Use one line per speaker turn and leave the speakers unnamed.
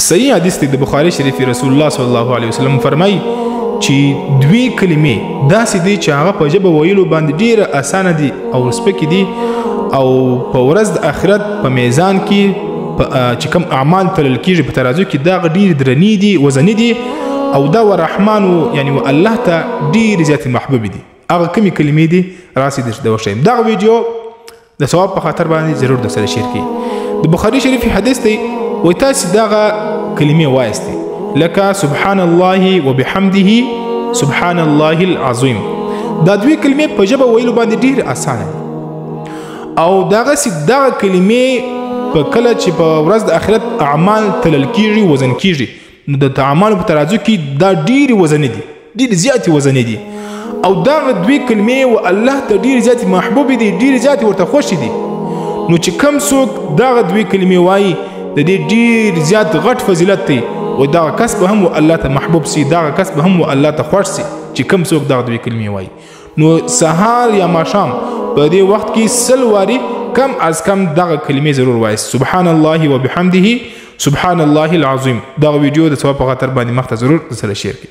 صحیح حدیث دی د بخاری شریف رسول الله صلی الله علیه وسلم فرمایي چې دوی کلمې داسې دي چې هغه په ژبه ویلو باندې ډیره اسانه دي او سپکې دي او په ورځ د آخرت په میزان کې چې کوم اعمال تلل کېږي په ترازو کې دا ډېرې درنې دي وزنې دي او دا ورحمن یعنی الله ته ډېرې زیاتې محبوبې دي. هغه کومې کلمې دي راسي درته وښیم. دغه ویډیو د ثواب په خاطر باندې ضرور درسره شیر کړئ. د بخاري شریف حدیث دی وایي تاسې دغه کلمې وایستئ لکه سبحان الله وبحمده سبحان الله العظیم. دا دوی کلمې په ژبه ویلو باندې ډېرې اسانه دي او دغه کلمې په کله چې په ورځ د آخرت اعمال تلل کېږي وزن کېږي نو د اعمالو په ترازو کې دا ډېرې وزنې دي ډېرې زیاتې وزنې دي او دغه دوی کلمې و الله ته ډېرې زیاتې محبوبې دي ډېرې زیاتې ورته خوښې دي. نو چې کوم څوک دغه دوی کلمې وایي د دې ډېر زیات غټ فضیلت دی و دغه کس به هم الله ته محبوب سي دغه کس به هم الله ته خوښ سي چې کوم څوک دغه دوی کلمې وایي. نو سهار یا ماښام په دې وخت کې 100 واري کم از کم دغه کلمې ضرور وایست. سبحان الله وبحمده سبحان الله العظیم. دغه ویډیو د ثواب په خاطر باندې مخته ضرور سره شیر کړئ.